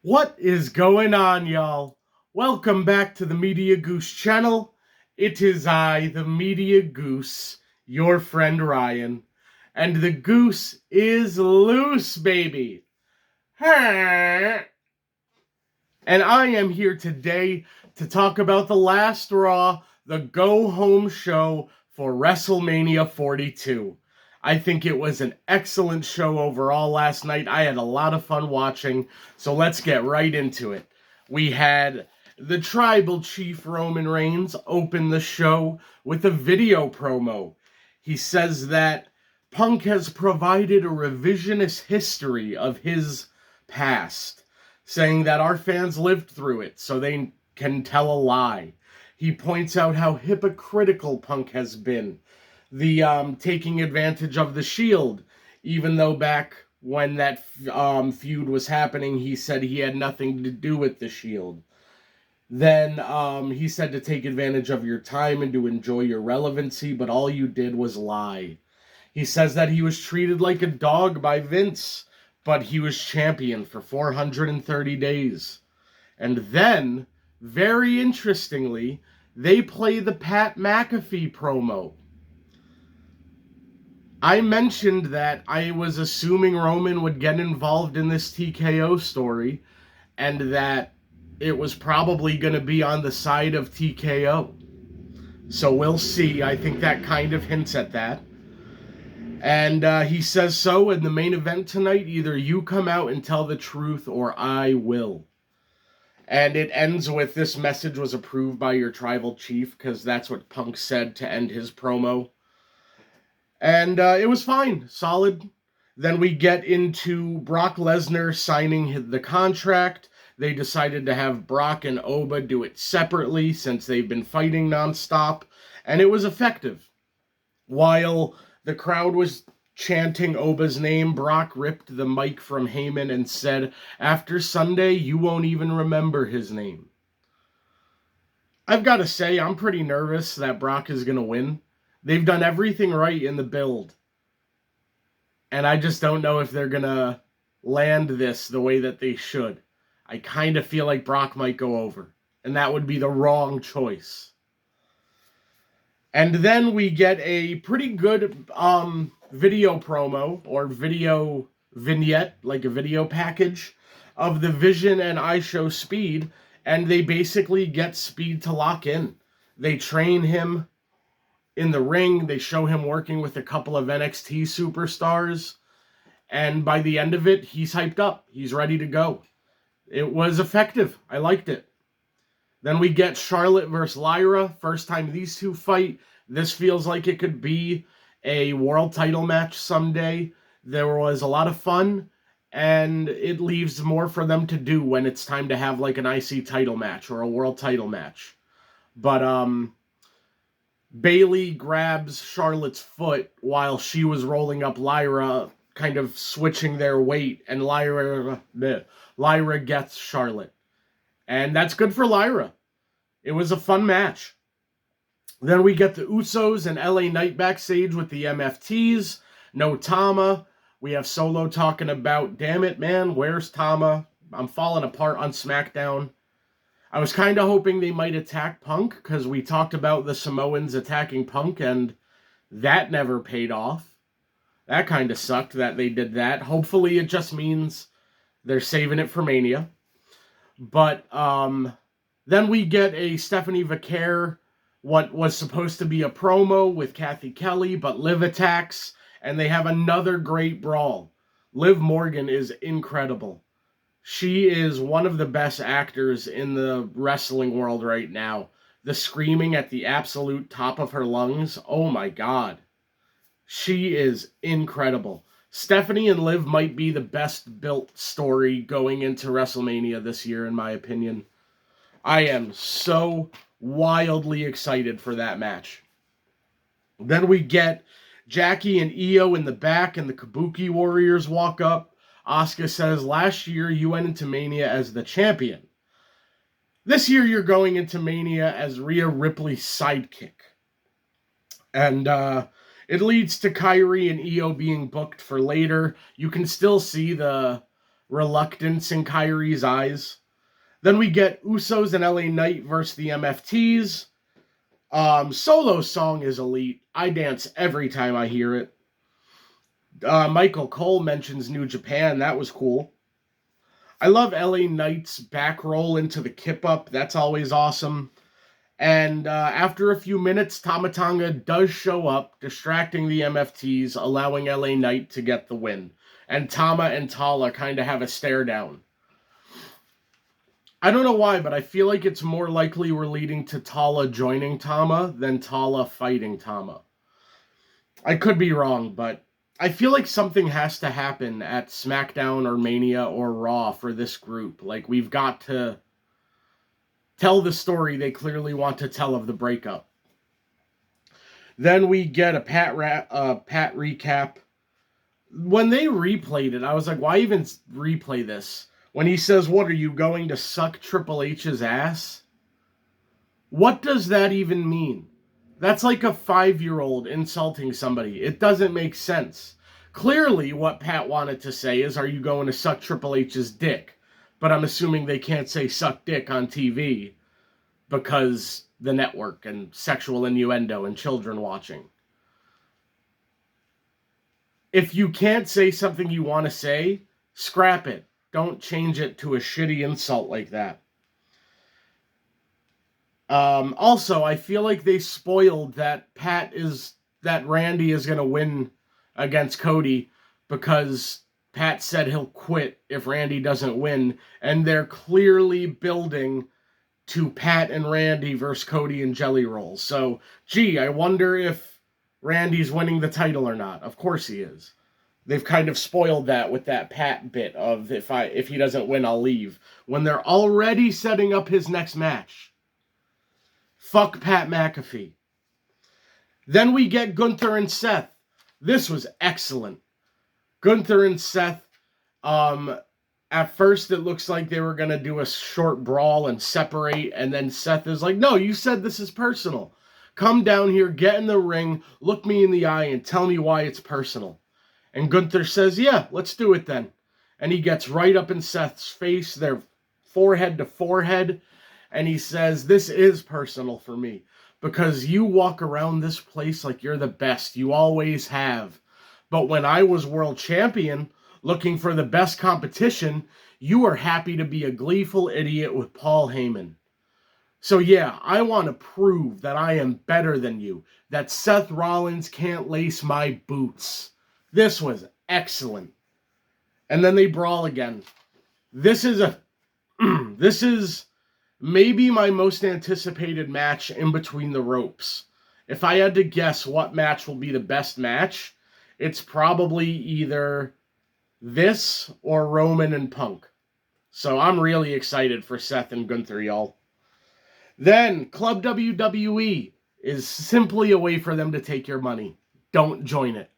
What is going on, y'all? Welcome back to the Media Goose channel. It is I, the Media Goose, your friend Ryan, and the goose is loose, baby. And I am here today to talk about the last Raw, the go-home show for WrestleMania 42. I think it was an excellent show overall last night. I had a lot of fun watching, so let's get right into it. We had the Tribal Chief Roman Reigns open the show with a video promo. He says that Punk has provided a revisionist history of his past, saying that our fans lived through it so they can tell a lie. He points out how hypocritical Punk has been, the taking advantage of the Shield, even though back when that feud was happening, he said he had nothing to do with the Shield. Then he said to take advantage of your time and to enjoy your relevancy, but all you did was lie. He says that he was treated like a dog by Vince, but he was champion for 430 days. And then, very interestingly, they play the Pat McAfee promo. I mentioned that I was assuming Roman would get involved in this TKO story, and that it was probably going to be on the side of TKO. So we'll see. I think that kind of hints at that. And he says so in the main event tonight, either you come out and tell the truth or I will. And it ends with, this message was approved by your tribal chief, because that's what Punk said to end his promo. And it was fine, solid. Then we get into Brock Lesnar signing the contract. They decided to have Brock and Oba do it separately since they've been fighting nonstop, and it was effective. While the crowd was chanting Oba's name, Brock ripped the mic from Heyman and said, "After Sunday, you won't even remember his name." I've got to say, I'm pretty nervous that Brock is going to win. They've done everything right in the build, and I just don't know if they're going to land this the way that they should. I kind of feel like Brock might go over, and that would be the wrong choice. And then we get a pretty good video promo, or video vignette, like a video package, of the Vision and I Show Speed, and they basically get Speed to lock in. They train him in the ring, they show him working with a couple of NXT superstars, and by the end of it, he's hyped up. He's ready to go. It was effective. I liked it. Then we get Charlotte versus Lyra. First time these two fight. This feels like it could be a world title match someday. There was a lot of fun, and it leaves more for them to do when it's time to have like an IC title match or a world title match. But Bayley grabs Charlotte's foot while she was rolling up Lyra, kind of switching their weight, and Lyra gets Charlotte. And that's good for Lyra. It was a fun match. Then we get the Usos and LA Knight backstage with the MFTs. No Tama. We have Solo talking about, damn it, man, where's Tama? I'm falling apart on SmackDown. I was kind of hoping they might attack Punk, because we talked about the Samoans attacking Punk, and that never paid off. That kind of sucked that they did that. Hopefully it just means they're saving it for Mania. But then we get a Stephanie Vaquer, what was supposed to be a promo with Kathy Kelly, but Liv attacks, and they have another great brawl. Liv Morgan is incredible. She is one of the best actors in the wrestling world right now. The screaming at the absolute top of her lungs, oh my god. She is incredible. Stephanie and Liv might be the best built story going into WrestleMania this year, in my opinion. I am so wildly excited for that match. Then we get Jackie and Io in the back, and the Kabuki Warriors walk up. Asuka says, last year you went into Mania as the champion. This year you're going into Mania as Rhea Ripley's sidekick. And it leads to Kyrie and Io being booked for later. You can still see the reluctance in Kyrie's eyes. Then we get Usos and LA Knight versus the MFTs. Solo song is elite. I dance every time I hear it. Michael Cole mentions New Japan. That was cool. I love LA Knight's back roll into the kip up. That's always awesome. And after a few minutes, Tama Tonga does show up, distracting the MFTs, allowing LA Knight to get the win. And Tama and Tala kind of have a stare down. I don't know why, but I feel like it's more likely we're leading to Tala joining Tama than Tala fighting Tama. I could be wrong, but I feel like something has to happen at SmackDown or Mania or Raw for this group. Like, we've got to tell the story they clearly want to tell of the breakup. Then we get a Pat recap. When they replayed it, I was like, why even replay this? When he says, what, are you going to suck Triple H's ass? What does that even mean? That's like a 5-year-old insulting somebody. It doesn't make sense. Clearly, what Pat wanted to say is, are you going to suck Triple H's dick? But I'm assuming they can't say suck dick on TV because the network and sexual innuendo and children watching. If you can't say something you want to say, scrap it. Don't change it to a shitty insult like that. Also, I feel like they spoiled that Randy is going to win against Cody because Pat said he'll quit if Randy doesn't win, and they're clearly building to Pat and Randy versus Cody and Jelly Rolls. So, I wonder if Randy's winning the title or not. Of course he is. They've kind of spoiled that with that Pat bit of if he doesn't win, I'll leave. When they're already setting up his next match. Fuck Pat McAfee. Then we get Gunther and Seth. This was excellent. Gunther and Seth, at first it looks like they were going to do a short brawl and separate, and then Seth is like, no, you said this is personal. Come down here, get in the ring, look me in the eye, and tell me why it's personal. And Gunther says, yeah, let's do it then. And he gets right up in Seth's face, their forehead to forehead, and he says, this is personal for me, because you walk around this place like you're the best. You always have. But when I was world champion, looking for the best competition, you were happy to be a gleeful idiot with Paul Heyman. So yeah, I want to prove that I am better than you, that Seth Rollins can't lace my boots. This was excellent. And then they brawl again. This is maybe my most anticipated match in between the ropes. If I had to guess what match will be the best match, it's probably either this or Roman and Punk. So I'm really excited for Seth and Gunther, y'all. Then, Club WWE is simply a way for them to take your money. Don't join it.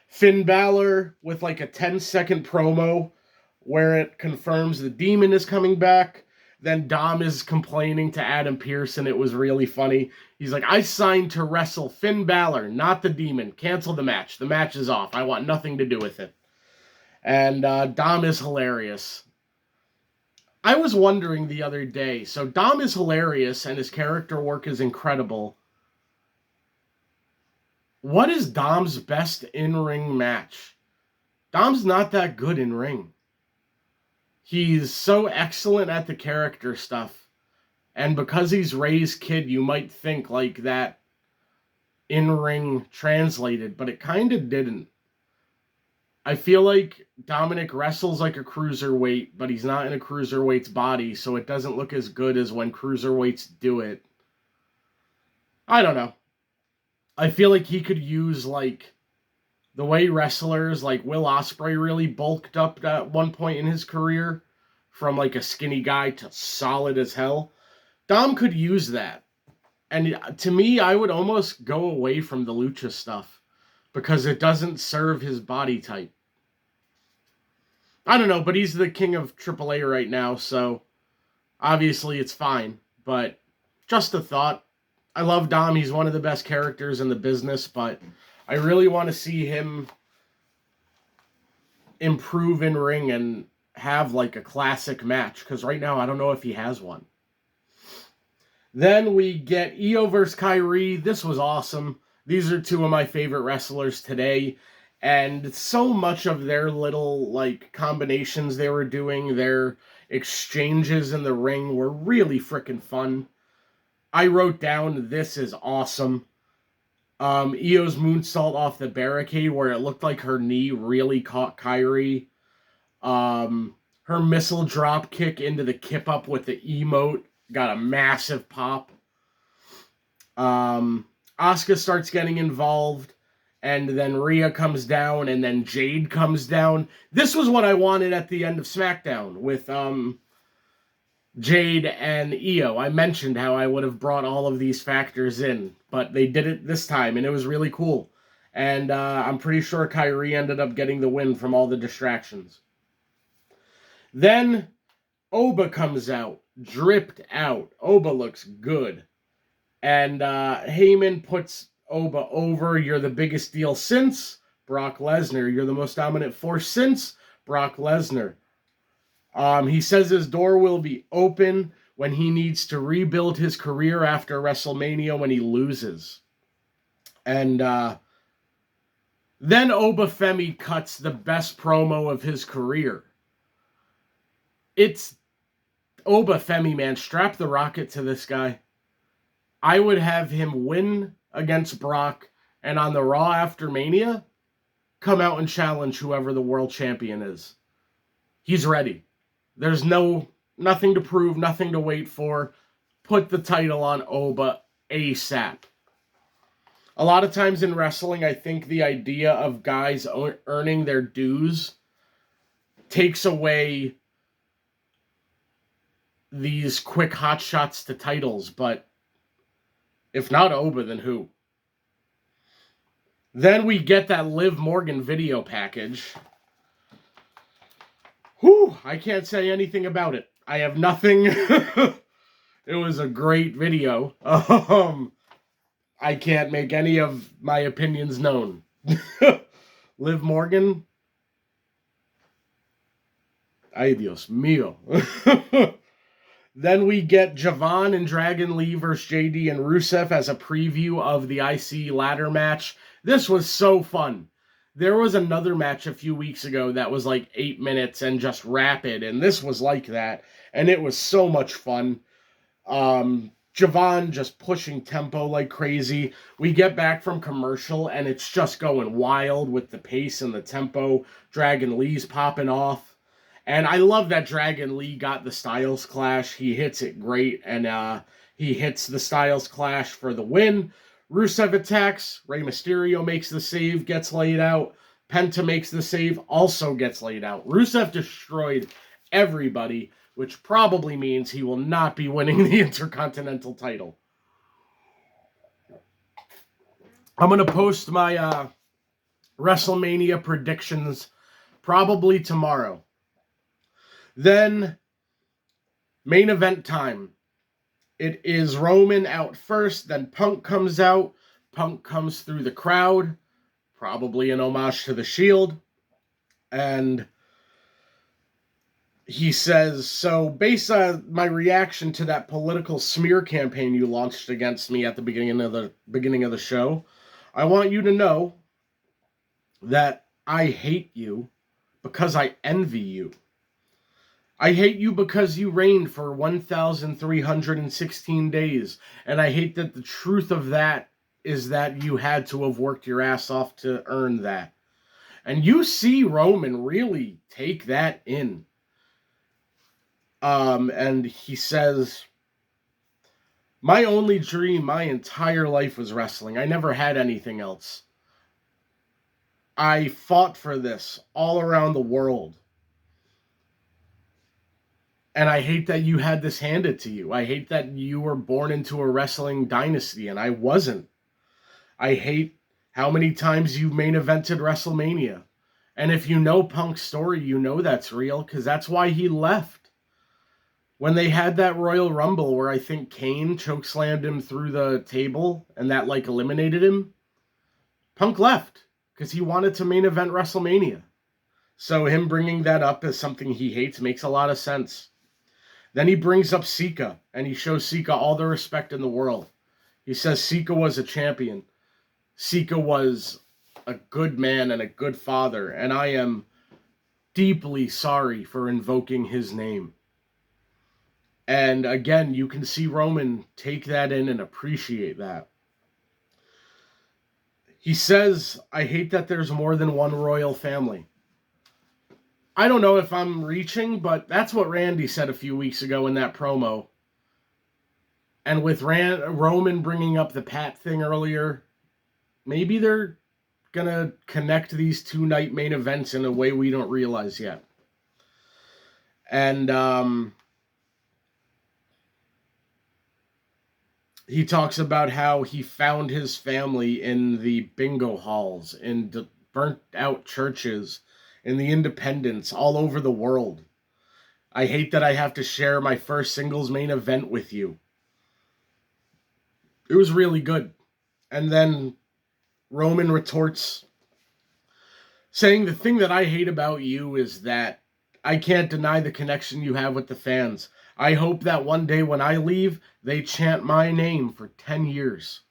Finn Balor with like a 10-second promo where it confirms the Demon is coming back. Then Dom is complaining to Adam Pearce, and it was really funny. He's like, I signed to wrestle Finn Balor, not the Demon. Cancel the match. The match is off. I want nothing to do with it. And Dom is hilarious. I was wondering the other day, so Dom is hilarious, and his character work is incredible. What is Dom's best in-ring match? Dom's not that good in ring. He's so excellent at the character stuff. And because he's Ray's kid, you might think like that in-ring translated, but it kind of didn't. I feel like Dominic wrestles like a cruiserweight, but he's not in a cruiserweight's body, so it doesn't look as good as when cruiserweights do it. I don't know. I feel like he could use, like, the way wrestlers like Will Ospreay really bulked up at one point in his career, from like a skinny guy to solid as hell. Dom could use that. And to me, I would almost go away from the lucha stuff because it doesn't serve his body type. I don't know, but he's the king of AAA right now, so obviously it's fine. But just a thought. I love Dom. He's one of the best characters in the business, but I really want to see him improve in ring and have like a classic match, because right now I don't know if he has one. Then we get Io versus Kyrie. This was awesome. These are two of my favorite wrestlers today, and so much of their little like combinations they were doing, their exchanges in the ring were really freaking fun. I wrote down, this is awesome. Io's moonsault off the barricade where it looked like her knee really caught Kyrie. Her missile drop kick into the kip up with the emote got a massive pop. Asuka starts getting involved, and then Rhea comes down, and then Jade comes down. This was what I wanted at the end of SmackDown with Jade and Io. I mentioned how I would have brought all of these factors in, but they did it this time, and it was really cool. And I'm pretty sure Kyrie ended up getting the win from all the distractions. Then Oba comes out, dripped out. Oba looks good. And Heyman puts Oba over. You're the biggest deal since Brock Lesnar. You're the most dominant force since Brock Lesnar. He says his door will be open when he needs to rebuild his career after WrestleMania when he loses. And then Oba Femi cuts the best promo of his career. It's Oba Femi, man. Strap the rocket to this guy. I would have him win against Brock, and on the Raw after Mania, come out and challenge whoever the world champion is. He's ready. There's nothing to prove, nothing to wait for. Put the title on Oba ASAP. A lot of times in wrestling, I think the idea of guys earning their dues takes away these quick hot shots to titles, but if not Oba, then who? Then we get that Liv Morgan video package. Whew, I can't say anything about it. I have nothing. It was a great video. I can't make any of my opinions known. Liv Morgan. Ay, Dios mío. Then we get Javon and Dragon Lee versus JD and Rusev as a preview of the IC ladder match. This was so fun. There was another match a few weeks ago that was like 8 minutes and just rapid, and this was like that, and it was so much fun. Javon just pushing tempo like crazy. We get back from commercial, and it's just going wild with the pace and the tempo. Dragon Lee's popping off. And I love that Dragon Lee got the Styles Clash. He hits it great, and he hits the Styles Clash for the win. Rusev attacks. Rey Mysterio makes the save, gets laid out. Penta makes the save, also gets laid out. Rusev destroyed everybody, which probably means he will not be winning the Intercontinental title. I'm going to post my WrestleMania predictions probably tomorrow. Then, main event time. It is Roman out first, then Punk comes out. Punk comes through the crowd, probably an homage to the Shield. And he says, so based on my reaction to that political smear campaign you launched against me at the beginning of the show, I want you to know that I hate you because I envy you. I hate you because you reigned for 1,316 days, and I hate that the truth of that is that you had to have worked your ass off to earn that. And you see Roman really take that in. And he says, my only dream my entire life was wrestling. I never had anything else. I fought for this all around the world. And I hate that you had this handed to you. I hate that you were born into a wrestling dynasty and I wasn't. I hate how many times you main evented WrestleMania. And if you know Punk's story, you know that's real because that's why he left. When they had that Royal Rumble where I think Kane chokeslammed him through the table and that like eliminated him, Punk left because he wanted to main event WrestleMania. So him bringing that up as something he hates makes a lot of sense. Then he brings up Sika, and he shows Sika all the respect in the world. He says Sika was a champion. Sika was a good man and a good father, and I am deeply sorry for invoking his name. And again, you can see Roman take that in and appreciate that. He says, I hate that there's more than one royal family. I don't know if I'm reaching, but that's what Randy said a few weeks ago in that promo. And with Roman bringing up the Pat thing earlier, maybe they're going to connect these two-night main events in a way we don't realize yet. And he talks about how he found his family in the bingo halls, in the burnt-out churches, in the independents, all over the world. I hate that I have to share my first singles main event with you. It was really good. And then Roman retorts, saying the thing that I hate about you is that I can't deny the connection you have with the fans. I hope that one day when I leave, they chant my name for 10 years.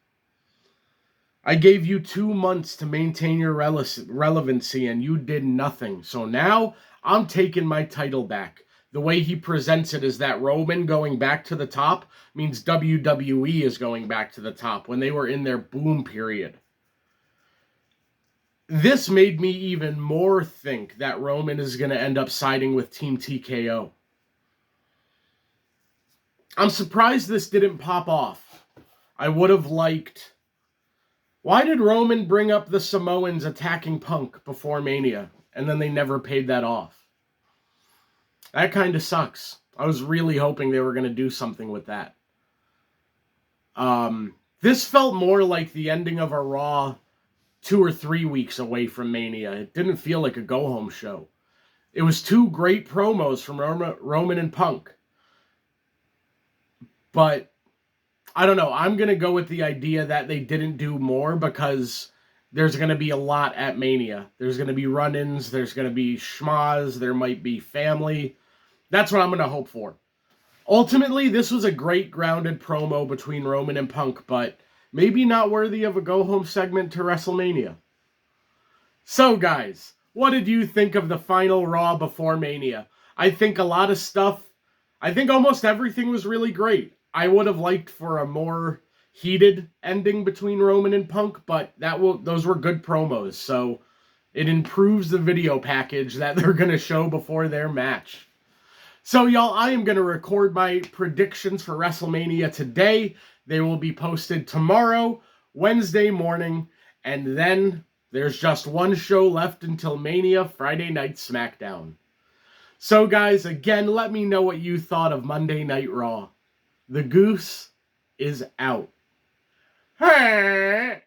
I gave you 2 months to maintain your relevancy, and you did nothing. So now, I'm taking my title back. The way he presents it is that Roman going back to the top means WWE is going back to the top when they were in their boom period. This made me even more think that Roman is going to end up siding with Team TKO. I'm surprised this didn't pop off. I would have liked... Why did Roman bring up the Samoans attacking Punk before Mania, and then they never paid that off? That kind of sucks. I was really hoping they were going to do something with that. This felt more like the ending of a Raw 2 or 3 weeks away from Mania. It didn't feel like a go-home show. It was 2 great promos from Roman and Punk. But I don't know. I'm going to go with the idea that they didn't do more because there's going to be a lot at Mania. There's going to be run-ins. There's going to be schmaz. There might be family. That's what I'm going to hope for. Ultimately, this was a great grounded promo between Roman and Punk, but maybe not worthy of a go-home segment to WrestleMania. So, guys, what did you think of the final Raw before Mania? I think almost everything was really great. I would have liked for a more heated ending between Roman and Punk, but those were good promos, so it improves the video package that they're going to show before their match. So, y'all, I am going to record my predictions for WrestleMania today. They will be posted tomorrow, Wednesday morning, and then there's just one show left until Mania, Friday Night SmackDown. So, guys, again, let me know what you thought of Monday Night Raw. The Goose is out. Hey!